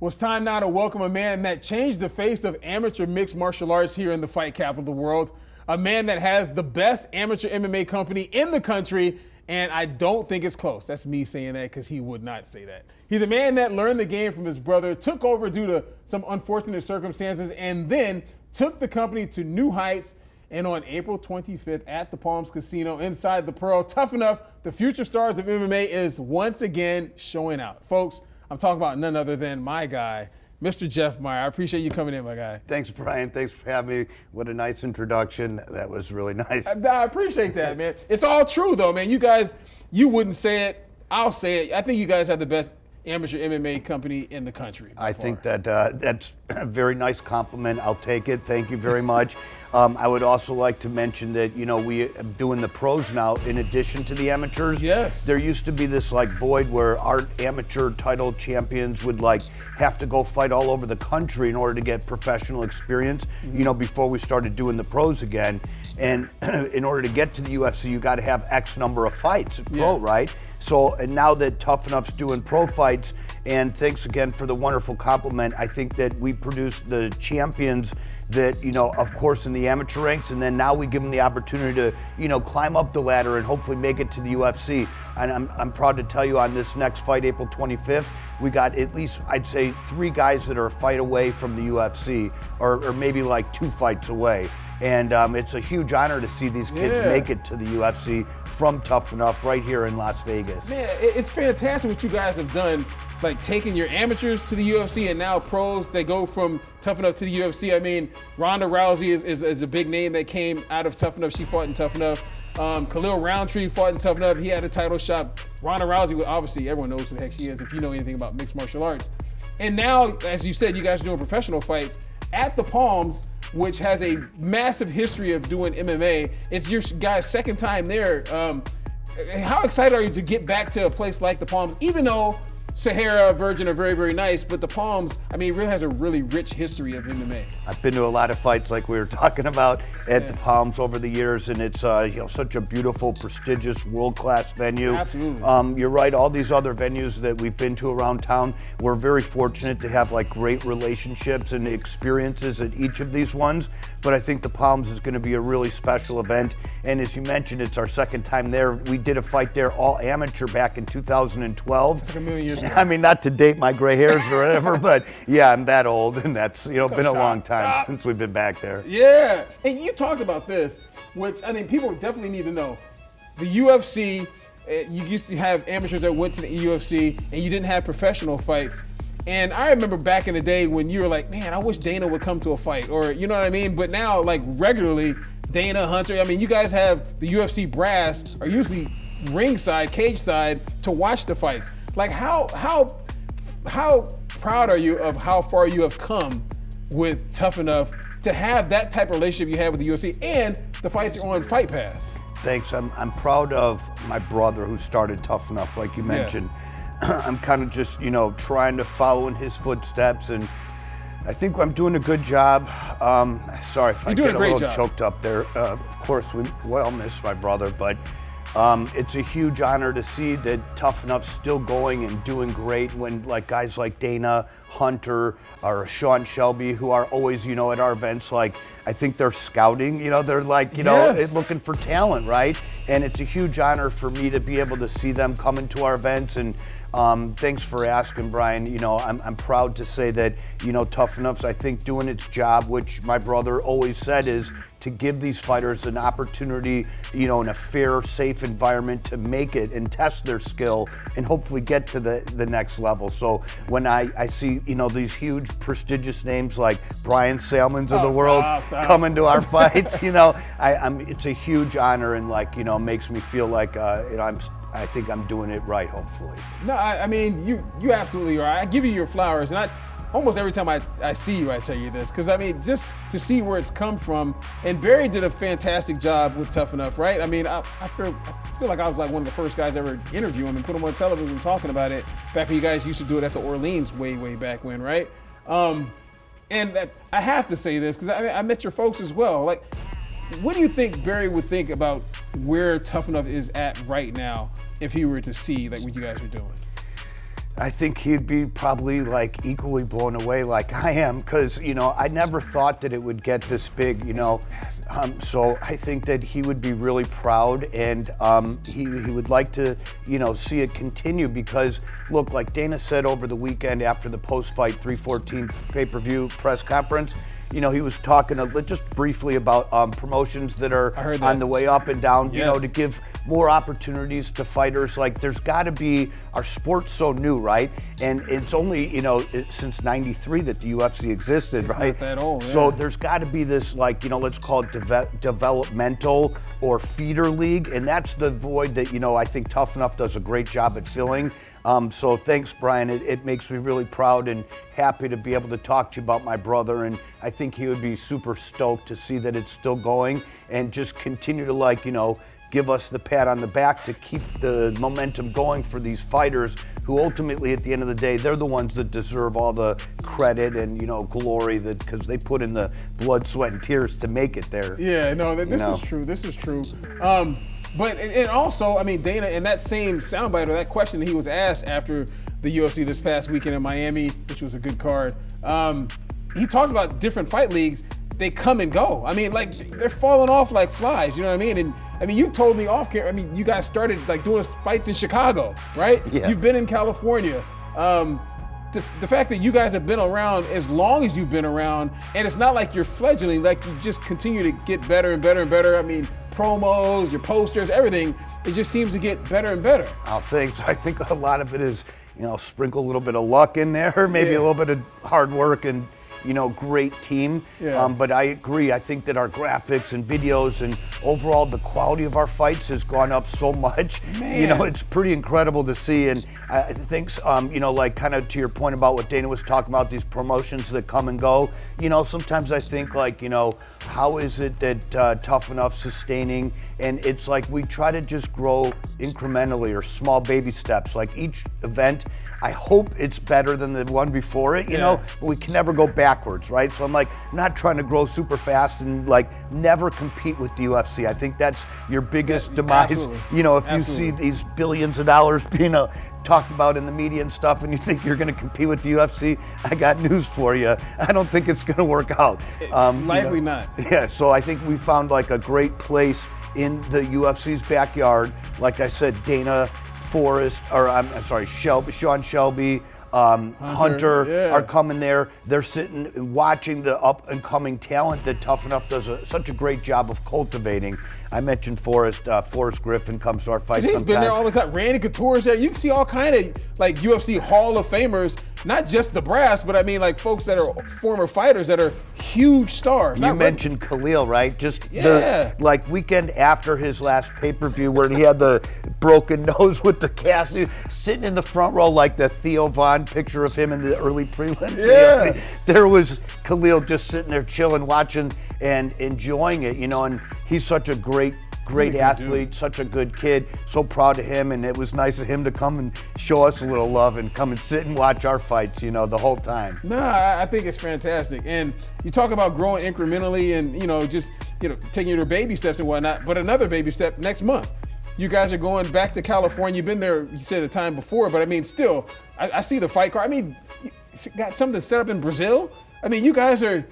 Well, it's time now to welcome a man that changed the face of amateur mixed martial arts here in the fight capital of the world. A man that has the best amateur MMA company in the country, and I don't think it's close. That's me saying that because he would not say that. He's a man that learned the game from his brother, took over due to some unfortunate circumstances, and then took the company to new heights. And on April 25th at the Palms Casino inside the Pearl, Tuff-N-Uff, the future stars of MMA, is once again showing out. Folks, I'm talking about none other than my guy, Mr. Jeff Meyer. I appreciate you coming in, my guy. Thanks, Brian. Thanks for having me. What a nice introduction. That was really nice. I appreciate that, man. It's all true, though, man. You guys, you wouldn't say it. I'll say it. I think you guys have the best amateur MMA company in the country. I think that that's a very nice compliment. I'll take it. Thank you very much. I would also like to mention that, you know, we are doing the pros now in addition to the amateurs. Yes. There used to be this void where our amateur title champions would have to go fight all over the country in order to get professional experience, you know, before we started doing the pros again. And in order to get to the UFC, you got to have X number of fights at pro, right? So, and now that Tuff-N-Uff's doing pro fights, and thanks again for the wonderful compliment, I think that we produce the champions that, you know, of course in the amateur ranks, and then now we give them the opportunity to, you know, climb up the ladder and hopefully make it to the UFC. And I'm proud to tell you on this next fight, April 25th, we got at least, I'd say, 3 guys that are a fight away from the UFC, or maybe 2 fights away. And it's a huge honor to see these kids make it to the UFC from Tuff-N-Uff right here in Las Vegas. Man, it's fantastic what you guys have done, taking your amateurs to the UFC and now pros. They go from Tuff-N-Uff to the UFC. I mean, Ronda Rousey is a big name that came out of Tuff-N-Uff. She fought in Tuff-N-Uff. Khalil Roundtree fought in Tuff-N-Uff. He had a title shot. Ronda Rousey, obviously, everyone knows who the heck she is if you know anything about mixed martial arts. And now, as you said, you guys are doing professional fights at the Palms, which has a massive history of doing MMA. It's your guys' second time there. How excited are you to get back to a place like the Palms, even though Sahara, Virgin are very, very nice, but the Palms, I mean, it really has a really rich history of MMA. I've been to a lot of fights like we were talking about at the Palms over the years, and it's you know, such a beautiful, prestigious, world-class venue. Absolutely. You're right, all these other venues that we've been to around town, we're very fortunate to have great relationships and experiences at each of these ones, but I think the Palms is going to be a really special event, and as you mentioned, it's our second time there. We did a fight there all amateur back in 2012. It's like a million years ago. I mean, not to date my gray hairs or whatever, but yeah, I'm that old, and that's, you know, been a long time since we've been back there. Yeah, and you talked about this, which I think people definitely need to know. The UFC, you used to have amateurs that went to the UFC, and you didn't have professional fights. And I remember back in the day when you were like, man, I wish Dana would come to a fight, or you know what I mean? But now, regularly, Dana, Hunter, I mean, you guys have the UFC brass are usually ringside, cage side to watch the fights. How proud are you of how far you have come with Tuff-N-Uff to have that type of relationship you have with the UFC and the fights are on Fight Pass? Thanks. I'm proud of my brother who started Tuff-N-Uff, like you mentioned. Yes. I'm kind of just, you know, trying to follow in his footsteps, and I think I'm doing a good job. Sorry if I get a little choked up there. Of course, we well miss my brother, but it's a huge honor to see that Tuff-N-Uff's still going and doing great when guys like Dana, Hunter, or Sean Shelby, who are always, you know, at our events, I think they're scouting, you know, they're looking for talent, right? And it's a huge honor for me to be able to see them come into our events. And thanks for asking, Brian. You know, I'm proud to say that, you know, Tuff-N-Uff's, I think, doing its job, which my brother always said is to give these fighters an opportunity, you know, in a fair, safe environment to make it and test their skill and hopefully get to the next level. So when I see, you know, these huge, prestigious names like Brian Salmonds of the world coming to our fights, you know, it's a huge honor and you know, makes me feel like you know, I think I'm doing it right, hopefully. No, I mean, you absolutely are. I give you your flowers, and almost every time I see you, I tell you this, because I mean, just to see where it's come from, and Barry did a fantastic job with Tuff-N-Uff, right? I mean, I feel like I was one of the first guys ever interview him and put him on television talking about it back when you guys used to do it at the Orleans way back when, right? And I have to say this, because I met your folks as well. What do you think Barry would think about where Tuff-N-Uff is at right now if he were to see what you guys are doing? I think he'd be probably like equally blown away like I am, because I never thought that it would get this big. So I think that he would be really proud, and he would like to see it continue, because look, like Dana said over the weekend after the post-fight 314 pay-per-view press conference, he was talking just briefly about promotions that are on the way up and down, to give more opportunities to fighters. Like, there's got to be, our sport's so new, right? And it's only, since '93 that the UFC existed, it's right? Not that old, yeah. So there's got to be this, like, let's call it developmental or feeder league. And that's the void that, I think Tuff-N-Uff does a great job at filling. So thanks, Brian. It makes me really proud and happy to be able to talk to you about my brother. And I think he would be super stoked to see that it's still going and just continue to, give us the pat on the back to keep the momentum going for these fighters who ultimately, at the end of the day, they're the ones that deserve all the credit and, glory, because they put in the blood, sweat, and tears to make it there. Yeah, no, this is true. This is true. But and also, Dana, in that same soundbite or that question that he was asked after the UFC this past weekend in Miami, which was a good card, he talked about different fight leagues. They come and go. They're falling off like flies. You know what I mean? And you told me off camera. You guys started like doing fights in Chicago, right? Yeah. You've been in California. The fact that you guys have been around as long as you've been around, and it's not like you're fledgling. Like, you just continue to get better and better and better. Promos, your posters, everything. It just seems to get better and better. Oh, thanks. I think a lot of it is, sprinkle a little bit of luck in there, maybe a little bit of hard work and, great team. Yeah. But I agree. I think that our graphics and videos and overall the quality of our fights has gone up so much. Man. It's pretty incredible to see. And I think, like kind of to your point about what Dana was talking about, these promotions that come and go, sometimes I think like, how is it that Tuff-N-Uff sustaining? And it's like we try to just grow incrementally or small baby steps. Like each event, I hope it's better than the one before it, but we can never go backwards, right? So I'm like, not trying to grow super fast and like never compete with the UFC. I think that's your biggest demise. Absolutely. If you see these billions of dollars being talked about in the media and stuff, and you think you're going to compete with the UFC, I got news for you. I don't think it's going to work out. Likely not. Yeah, so I think we found like a great place in the UFC's backyard. Like I said, Dana, Forrest, or I'm sorry, Sean Shelby, Hunter are coming there. They're sitting and watching the up and coming talent that Tuff-N-Uff does such a great job of cultivating. I mentioned Forrest Griffin comes to our fight sometimes. He's been there all the time. Randy Couture's there. You can see all kind of like UFC Hall of Famers, not just the brass, but like folks that are former fighters that are huge stars. You mentioned Khalil, right? Just the weekend after his last pay-per-view where he had the broken nose with the cast, sitting in the front row like the Theo Von picture of him in the early prelims. Yeah. There was Khalil just sitting there chilling, watching and enjoying it, and he's such a great athlete, such a good kid. So proud of him, and it was nice of him to come and show us a little love and come and sit and watch our fights, the whole time. I think it's fantastic. And you talk about growing incrementally and, just, taking your baby steps and whatnot, but another baby step next month. You guys are going back to California. You've been there, you said, a time before, but still, I see the fight card. You got something set up in Brazil? You guys are,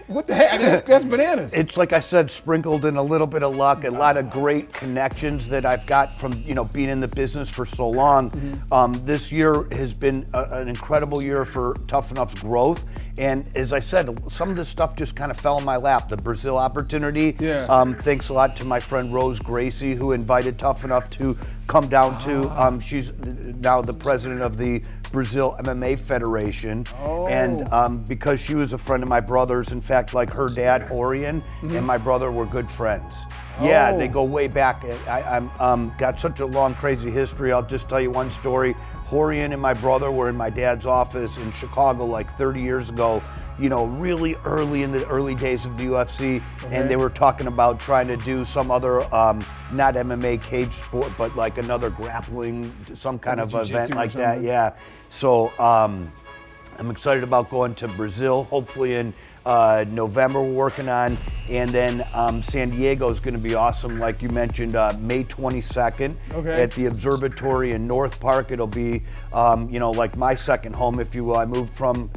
what the heck? That's bananas. It's like I said, sprinkled in a little bit of luck, a lot of great connections that I've got from being in the business for so long. Mm-hmm. This year has been an incredible year for Tuff-N-Uff's growth. And as I said, some of this stuff just kind of fell in my lap. The Brazil opportunity. Yeah. Thanks a lot to my friend Rose Gracie, who invited Tuff-N-Uff to come down to. She's now the president of the Brazil MMA Federation. And because she was a friend of my brother's, in fact, like her dad, Horian, and my brother were good friends. Yeah, they go way back. I'm got such a long, crazy history. I'll just tell you one story. Horian and my brother were in my dad's office in Chicago like 30 years ago, really early in the early days of the UFC, and they were talking about trying to do some other, not MMA cage sport, but like another grappling, some kind of event like that. Yeah. So I'm excited about going to Brazil, hopefully in November we're working on, and then San Diego is going to be awesome, like you mentioned, May 22nd at the Observatory in North Park. It'll be, like my second home, if you will. I moved from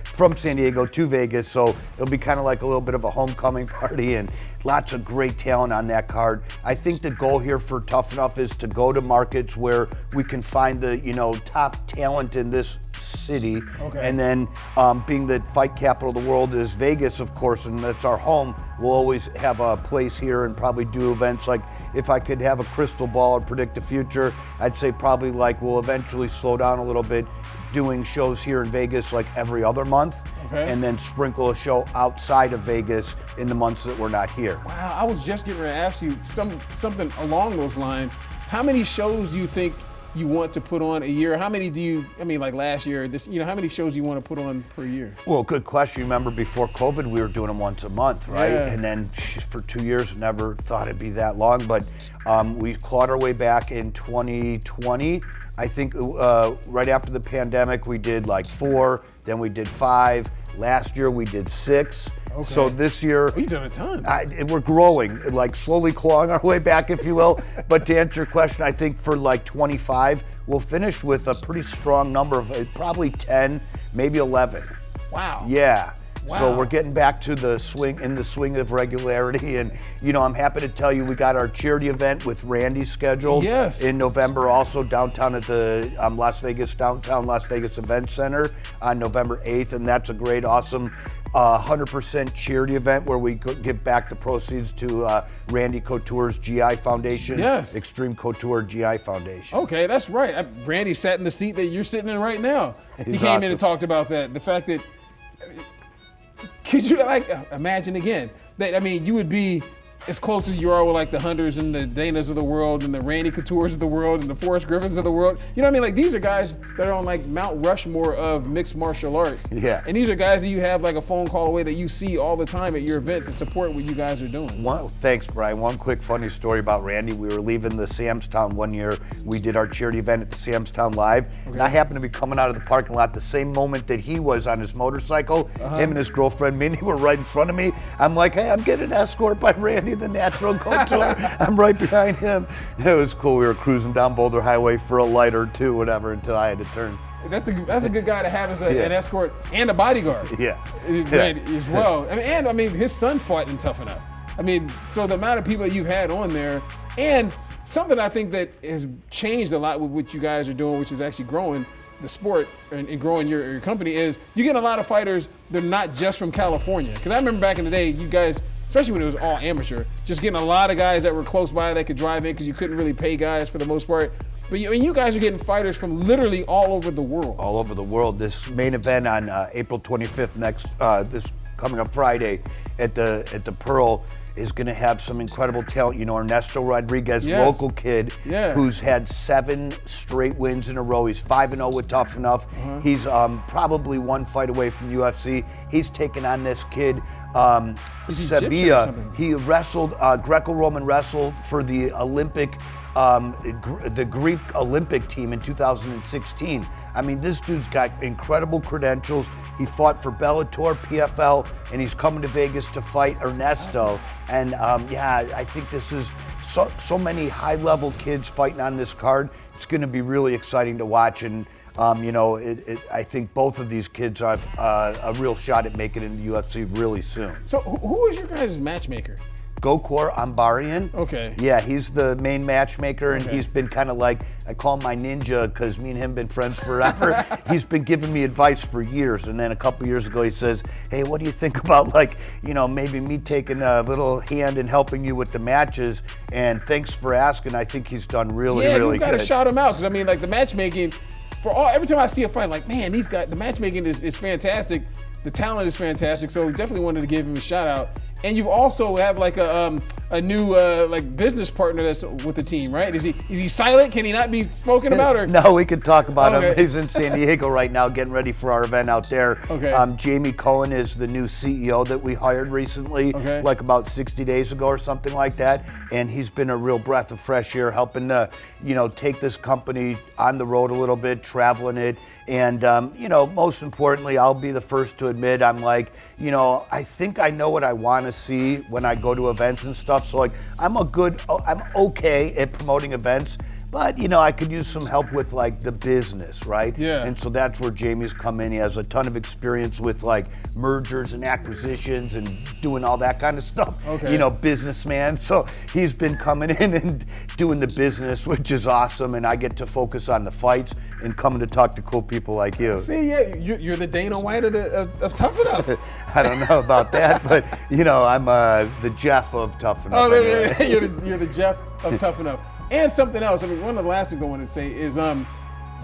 from San Diego to Vegas, so it'll be kind of like a little bit of a homecoming party, and lots of great talent on that card. I think the goal here for Tuff-N-Uff is to go to markets where we can find the, top talent in this city, and then being the fight capital of the world is Vegas, of course, and that's our home. We'll always have a place here and probably do events. Like, if I could have a crystal ball or predict the future, I'd say probably like we'll eventually slow down a little bit, doing shows here in Vegas like every other month, and then sprinkle a show outside of Vegas in the months that we're not here. Wow, I was just getting ready to ask you something along those lines. How many shows do you think you want to put on a year? How many do you, like last year, how many shows do you want to put on per year? Well, good question. Remember before COVID, we were doing them once a month, right? Yeah. And then for 2 years, never thought it'd be that long, but we clawed our way back in 2020. I think right after the pandemic, we did like 4, then we did 5. Last year, we did 6. So this year, you've done a ton. We're growing, like slowly clawing our way back, if you will. But to answer your question, I think for like 25, we'll finish with a pretty strong number of probably 10, maybe 11. Wow. Yeah. Wow. So we're getting back to the swing of regularity, and I'm happy to tell you we got our charity event with Randy scheduled in November, also downtown at the downtown Las Vegas Event Center on November 8th, and that's a great, awesome 100% charity event where we give back the proceeds to Randy Couture's GI Foundation. Yes. Extreme Couture GI Foundation. Okay, that's right. Randy sat in the seat that you're sitting in right now. He came in and talked about that. The fact that, could you imagine again that, you would be as close as you are with like the Hunters and the Danas of the world and the Randy Coutures of the world and the Forrest Griffins of the world. Like these are guys that are on like Mount Rushmore of mixed martial arts. Yeah. And these are guys that you have like a phone call away that you see all the time at your events and support what you guys are doing. Thanks, Brian. One quick funny story about Randy. We were leaving the Sam's Town one year. We did our charity event at the Sam's Town Live. And I happened to be coming out of the parking lot the same moment that he was on his motorcycle. Him and his girlfriend Minnie were right in front of me. I'm like, hey, I'm getting an escort by Randy, the Natural Couture. I'm right behind him. It was cool. We were cruising down Boulder Highway for a light or two, whatever, until I had to turn. That's a good guy to have as an escort and a bodyguard. Randy as well. And his son fought in Tuff-N-Uff. So the amount of people that you've had on there, and something I think that has changed a lot with what you guys are doing, which is actually growing the sport and growing your company, is you get a lot of fighters that are not just from California. Because I remember back in the day, you guys, especially when it was all amateur, just getting a lot of guys that were close by that could drive in because you couldn't really pay guys for the most part. But you guys are getting fighters from literally all over the world. All over the world. This main event on April 25th, this coming up Friday at the Pearl, is going to have some incredible talent. Ernesto Rodriguez, local kid, who's had 7 straight wins in a row. He's 5-0 with Tuff-N-Uff. He's probably 1 fight away from UFC. He's taking on this kid, Sevilla. He wrestled Greco-Roman wrestled for the the Greek Olympic team in 2016. This dude's got incredible credentials. He fought for Bellator, PFL, and he's coming to Vegas to fight Ernesto. And I think this is so many high-level kids fighting on this card. It's going to be really exciting to watch. And I think both of these kids have a real shot at making it in the UFC really soon. So who is your guys' matchmaker? Gokor Ambarian. Okay. Yeah, he's the main matchmaker, and he's been kind of like, I call him my ninja because me and him been friends forever. He's been giving me advice for years, and then a couple years ago he says, hey, what do you think about maybe me taking a little hand in helping you with the matches? And thanks for asking. I think he's done really good. Yeah, you gotta shout him out, because the matchmaking, every time I see a fight, like, man, these guys, the matchmaking is fantastic. The talent is fantastic, so definitely wanted to give him a shout out. And you also have like a new business partner that's with the team, right? Is he silent? Can he not be spoken about? Or no, we can talk about him. He's in San Diego right now, getting ready for our event out there. Jamie Cohen is the new CEO that we hired recently, like about 60 days ago or something like that. And he's been a real breath of fresh air, helping to take this company on the road a little bit, traveling it, And, most importantly, I'll be the first to admit, I'm like, I think I know what I want to see when I go to events and stuff. So, like, I'm okay at promoting events. But, I could use some help with, like, the business, right? Yeah. And so that's where Jamie's come in. He has a ton of experience with, like, mergers and acquisitions and doing all that kind of stuff. Okay. Businessman. So he's been coming in and doing the business, which is awesome. And I get to focus on the fights and coming to talk to cool people like you. See, yeah, you're the Dana White of Tuff-N-Uff. I don't know about that, but, I'm the Jeff of Tuff-N-Uff. Oh, anyway. you're the Jeff of Tuff-N-Uff. And something else, one of the last things I wanted to say is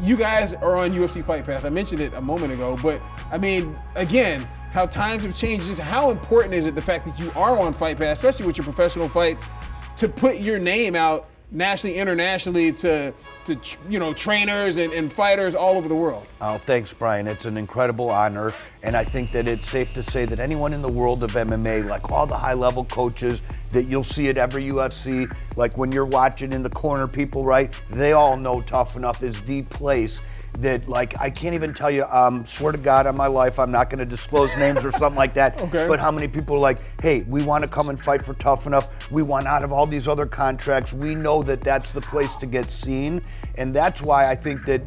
you guys are on UFC Fight Pass. I mentioned it a moment ago, but again, how times have changed, just how important is it, the fact that you are on Fight Pass, especially with your professional fights, to put your name out nationally, internationally to trainers and fighters all over the world? Oh, thanks, Brian. It's an incredible honor, and I think that it's safe to say that anyone in the world of MMA, like all the high-level coaches that you'll see at every UFC, like when you're watching in the corner people, right, they all know Tuff-N-Uff is the place that, like, I can't even tell you, swear to God on my life, I'm not going to disclose names or something like that, okay. But how many people are like, hey, we want to come and fight for Tuff-N-Uff. We want out of all these other contracts. We know that that's the place to get seen. And that's why I think that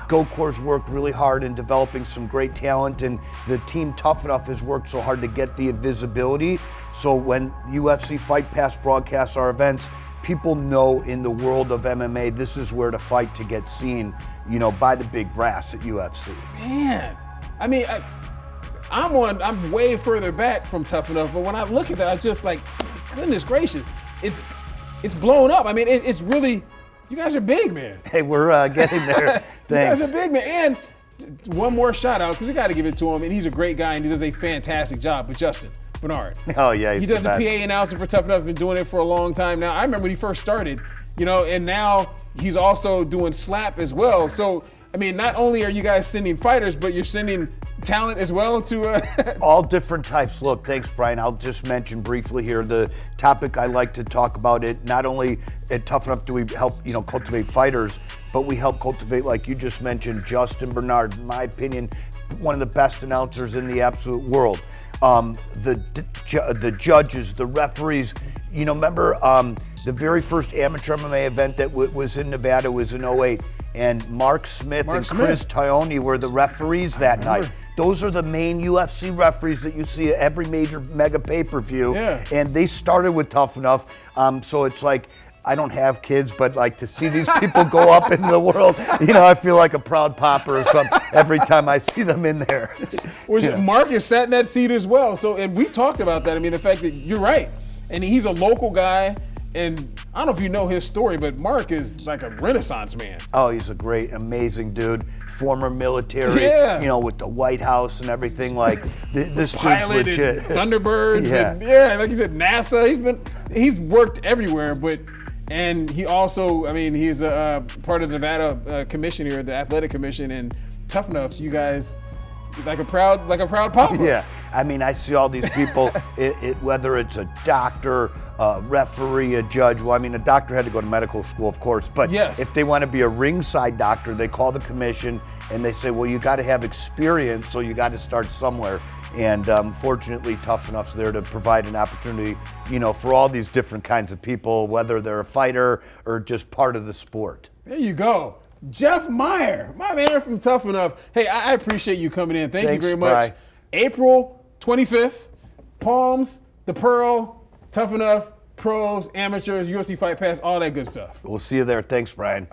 GoCore's worked really hard in developing some great talent, and the team Tuff-N-Uff has worked so hard to get the visibility. So when UFC Fight Pass broadcasts our events, people know in the world of MMA, this is where to fight to get seen, by the big brass at UFC. Man, I'm way further back from Tuff-N-Uff, but when I look at that, I just like, goodness gracious, it's blown up. It's really, you guys are big, man. Hey, we're getting there. Thanks. You guys are big, man. And one more shout out, because we got to give it to him, and he's a great guy, and he does a fantastic job. But Justin Bernard. Oh, yeah. He does the PA announcing for Tuff-N-Uff. Been doing it for a long time now. I remember when he first started, and now he's also doing slap as well. So, not only are you guys sending fighters, but you're sending talent as well to all different types. Look, thanks, Brian. I'll just mention briefly here the topic I like to talk about. It not only at Tuff-N-Uff do we help cultivate fighters, but we help cultivate, like you just mentioned, Justin Bernard, in my opinion, one of the best announcers in the absolute world. The judges, the referees. Remember the very first amateur MMA event that was in Nevada was in 2008. And Mark Smith and Chris Tognoni were the referees that night. Those are the main UFC referees that you see at every major mega pay-per-view. Yeah. And they started with Tuff-N-Uff. So it's like, I don't have kids, but like to see these people go up in the world, I feel like a proud papa or something every time I see them in there. Mark has sat in that seat as well. So, and we talked about that. The fact that you're right. And he's a local guy. And I don't know if you know his story, but Mark is like a Renaissance man. Oh, he's a great, amazing dude. Former military, with the White House and everything. Like this pilot dude's legit. And Thunderbirds, yeah. And like you said, NASA. He's worked everywhere, and he also, he's a part of the Nevada commission here, the athletic commission, and Tuff-N-Uff. You guys, like a proud papa. Yeah, I see all these people. Whether it's a doctor, a referee, a judge. Well, a doctor had to go to medical school, of course. But yes. If they want to be a ringside doctor, they call the commission and they say, well, you got to have experience, so you got to start somewhere. And fortunately, Tuff-N-Uff's there to provide an opportunity, for all these different kinds of people, whether they're a fighter or just part of the sport. There you go. Jeff Meyer, my man from Tuff-N-Uff. Hey, I appreciate you coming in. Thanks you very much. Bye. April 25th, Palms, the Pearl, Tuff-N-Uff, pros, amateurs, UFC Fight Pass, all that good stuff. We'll see you there. Thanks, Brian.